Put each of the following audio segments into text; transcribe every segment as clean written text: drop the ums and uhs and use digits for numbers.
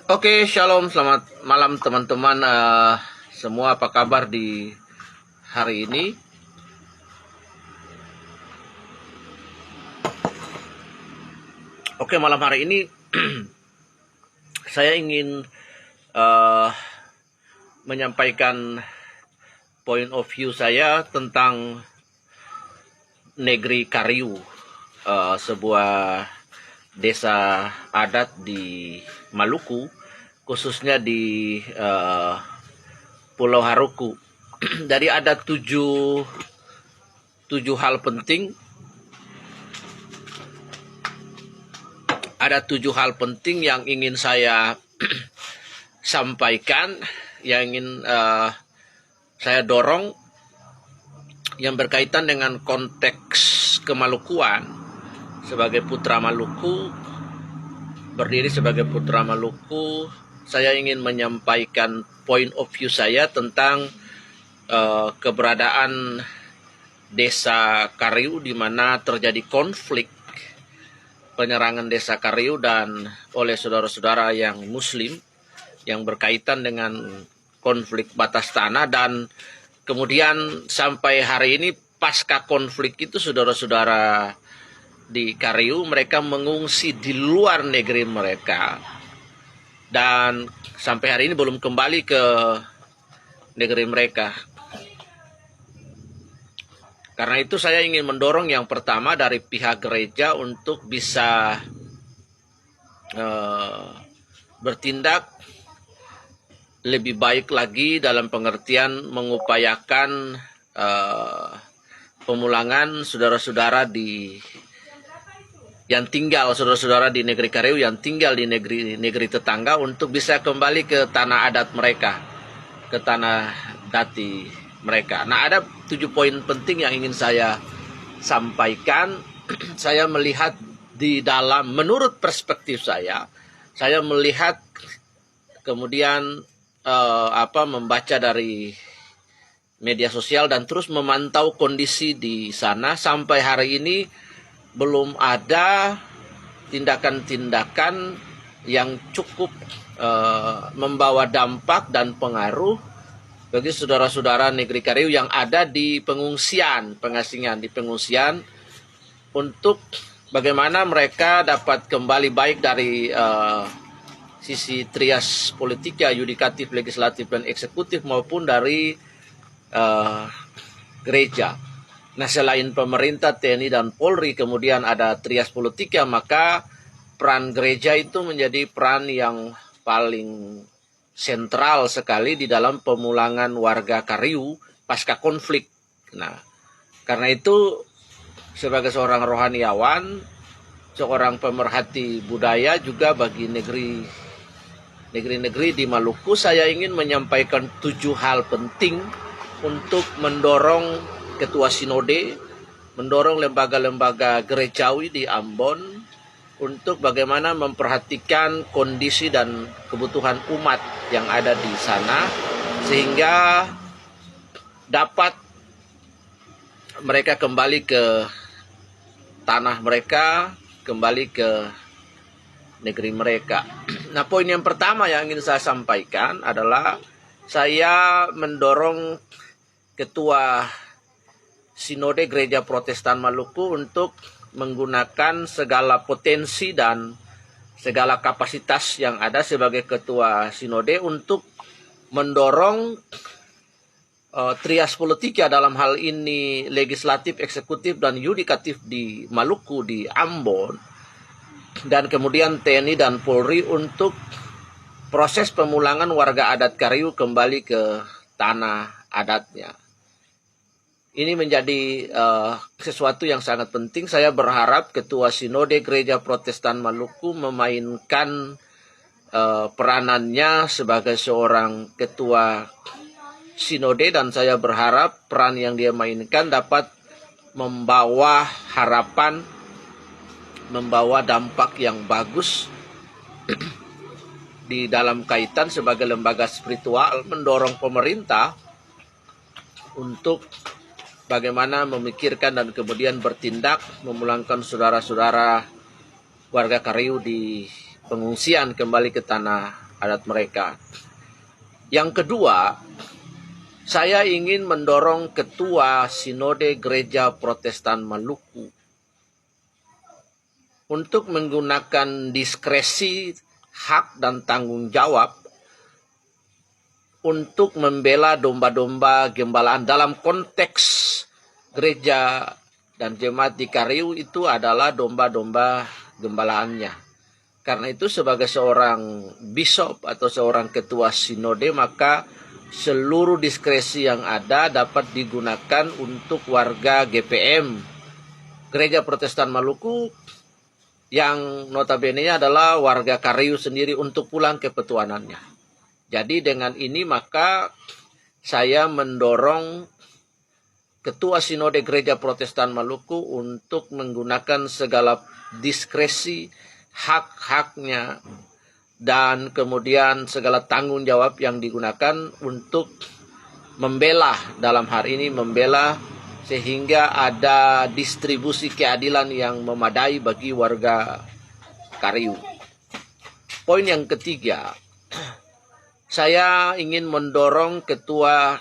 Oke, shalom, selamat malam teman-teman semua. Apa kabar di hari ini? Oke, malam hari ini saya ingin menyampaikan point of view saya tentang Negeri Kariu, sebuah desa adat di Maluku, khususnya di Pulau Haruku. Jadi ada tujuh hal penting. Ada 7 hal penting yang ingin saya sampaikan, yang ingin saya dorong, yang berkaitan dengan konteks kemalukuan. Sebagai putra Maluku, berdiri sebagai putra Maluku, saya ingin menyampaikan point of view saya tentang keberadaan desa Kariu, di mana terjadi konflik penyerangan desa Kariu dan oleh saudara-saudara yang Muslim, yang berkaitan dengan konflik batas tanah. Dan kemudian sampai hari ini pasca konflik itu saudara-saudara di Kariu, mereka mengungsi di luar negeri mereka dan sampai hari ini belum kembali ke negeri mereka. Karena itu saya ingin mendorong yang pertama dari pihak gereja untuk bisa bertindak lebih baik lagi dalam pengertian mengupayakan pemulangan saudara-saudara yang tinggal, saudara-saudara di negeri Kariu yang tinggal di negeri tetangga, untuk bisa kembali ke tanah adat mereka, ke tanah dati mereka. Nah, ada 7 poin penting yang ingin saya sampaikan. Saya melihat di dalam, menurut perspektif saya melihat kemudian membaca dari media sosial dan terus memantau kondisi di sana. Sampai hari ini belum ada tindakan-tindakan yang cukup membawa dampak dan pengaruh bagi saudara-saudara negeri Kariu yang ada di pengungsian, di pengungsian, untuk bagaimana mereka dapat kembali baik dari sisi trias politika, yudikatif, legislatif, dan eksekutif, maupun dari gereja. Nah, selain pemerintah, TNI, dan Polri, kemudian ada trias politika, maka peran gereja itu menjadi peran yang paling sentral sekali di dalam pemulangan warga Kariu pasca konflik. Nah, karena itu sebagai seorang rohaniawan, seorang pemerhati budaya juga bagi negeri-negeri di Maluku, saya ingin menyampaikan 7 hal penting untuk mendorong ketua sinode, mendorong lembaga-lembaga gerejawi di Ambon untuk bagaimana memperhatikan kondisi dan kebutuhan umat yang ada di sana, sehingga dapat mereka kembali ke tanah mereka, kembali ke negeri mereka. Nah, poin yang pertama yang ingin saya sampaikan adalah saya mendorong ketua Sinode Gereja Protestan Maluku untuk menggunakan segala potensi dan segala kapasitas yang ada sebagai ketua sinode untuk mendorong trias politika, dalam hal ini legislatif, eksekutif, dan yudikatif di Maluku, di Ambon, dan kemudian TNI dan Polri untuk proses pemulangan warga adat Kariu kembali ke tanah adatnya. Ini menjadi sesuatu yang sangat penting. Saya berharap Ketua Sinode Gereja Protestan Maluku memainkan peranannya sebagai seorang Ketua Sinode, dan saya berharap peran yang dia mainkan dapat membawa harapan, membawa dampak yang bagus di dalam kaitan sebagai lembaga spiritual, mendorong pemerintah untuk bagaimana memikirkan dan kemudian bertindak memulangkan saudara-saudara warga Kariu di pengungsian kembali ke tanah adat mereka. Yang kedua, saya ingin mendorong Ketua Sinode Gereja Protestan Maluku untuk menggunakan diskresi, hak dan tanggung jawab untuk membela domba-domba gembalaan dalam konteks gereja dan jemaat di Kariu. Itu adalah domba-domba gembalaannya. Karena itu sebagai seorang bishop atau seorang ketua sinode, maka seluruh diskresi yang ada dapat digunakan untuk warga GPM, Gereja Protestan Maluku, yang notabene adalah warga Kariu sendiri, untuk pulang ke petuanannya. Jadi dengan ini maka saya mendorong Ketua Sinode Gereja Protestan Maluku untuk menggunakan segala diskresi, hak-haknya, dan kemudian segala tanggung jawab yang digunakan untuk membela, dalam hari ini membela, sehingga ada distribusi keadilan yang memadai bagi warga Kariu. Poin yang ketiga, saya ingin mendorong Ketua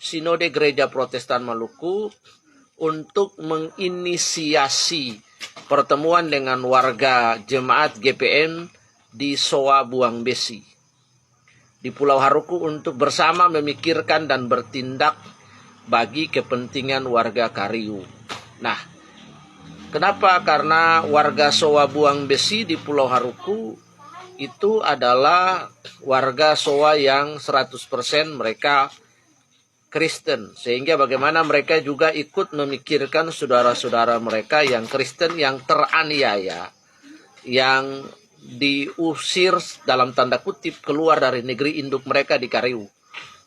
Sinode Gereja Protestan Maluku untuk menginisiasi pertemuan dengan warga jemaat GPM di Soa Buang Besi, di Pulau Haruku, untuk bersama memikirkan dan bertindak bagi kepentingan warga Kariu. Nah, kenapa? Karena warga Soa Buang Besi di Pulau Haruku itu adalah warga Soa yang 100% mereka Kristen. Sehingga bagaimana mereka juga ikut memikirkan saudara-saudara mereka yang Kristen, yang teraniaya, yang diusir dalam tanda kutip keluar dari negeri induk mereka di Kariu.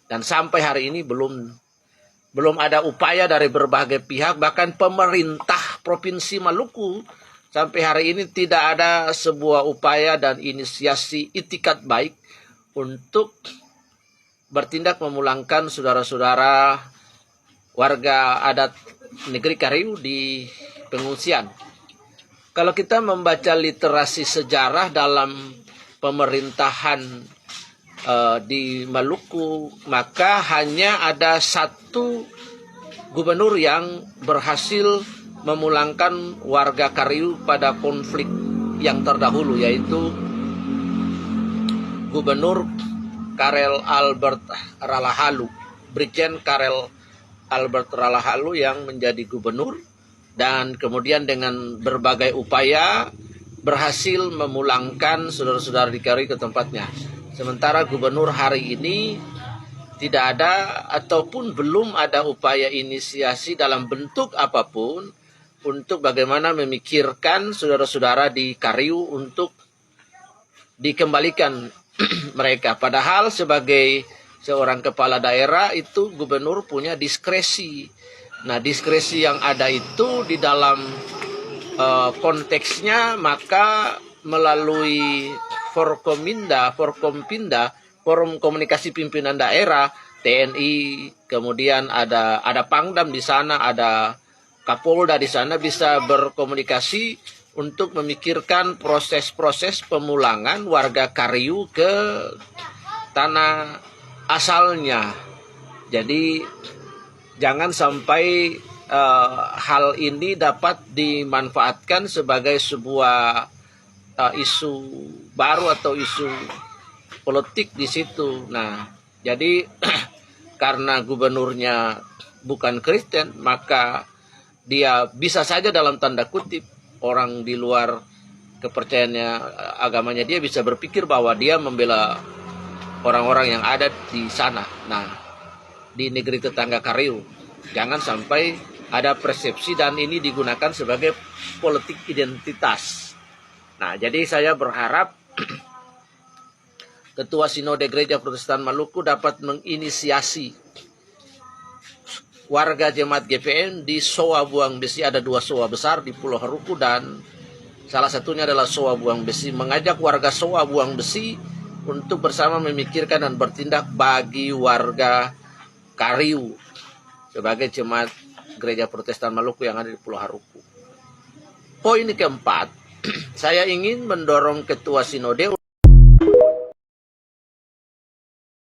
Dan sampai hari ini belum ada upaya dari berbagai pihak, bahkan pemerintah Provinsi Maluku sampai hari ini tidak ada sebuah upaya dan inisiasi itikat baik untuk bertindak memulangkan saudara-saudara warga adat negeri Kariu di pengungsian. Kalau kita membaca literasi sejarah dalam pemerintahan di Maluku, maka hanya ada satu gubernur yang berhasil memulangkan warga Kariu pada konflik yang terdahulu, yaitu Gubernur Karel Albert Ralahalu, Brigjen Karel Albert Ralahalu yang menjadi gubernur, dan kemudian dengan berbagai upaya berhasil memulangkan saudara-saudara di Kariu ke tempatnya. Sementara gubernur hari ini tidak ada ataupun belum ada upaya inisiasi dalam bentuk apapun untuk bagaimana memikirkan saudara-saudara di Kariu untuk dikembalikan mereka. Padahal sebagai seorang kepala daerah itu gubernur punya diskresi. Nah, diskresi yang ada itu di dalam konteksnya maka melalui Forkompinda, Forum Komunikasi Pimpinan Daerah, TNI, kemudian ada Pangdam di sana, ada Kapolda di sana, bisa berkomunikasi untuk memikirkan proses-proses pemulangan warga Kariu ke tanah asalnya. Jadi jangan sampai hal ini dapat dimanfaatkan sebagai sebuah isu baru atau isu politik di situ. Nah, jadi karena gubernurnya bukan Kristen, maka dia bisa saja dalam tanda kutip orang di luar kepercayaannya, agamanya, dia bisa berpikir bahwa dia membela orang-orang yang ada di sana. Nah, di negeri tetangga Kariu, jangan sampai ada persepsi dan ini digunakan sebagai politik identitas. Nah, jadi saya berharap Ketua Sinode Gereja Protestan Maluku dapat menginisiasi warga jemaat GPM di Soa Buang Besi. Ada 2 soa besar di Pulau Haruku dan salah satunya adalah Soa Buang Besi. Mengajak warga Soa Buang Besi untuk bersama memikirkan dan bertindak bagi warga Kariu sebagai jemaat Gereja Protestan Maluku yang ada di Pulau Haruku. Poin keempat, saya ingin mendorong Ketua Sinode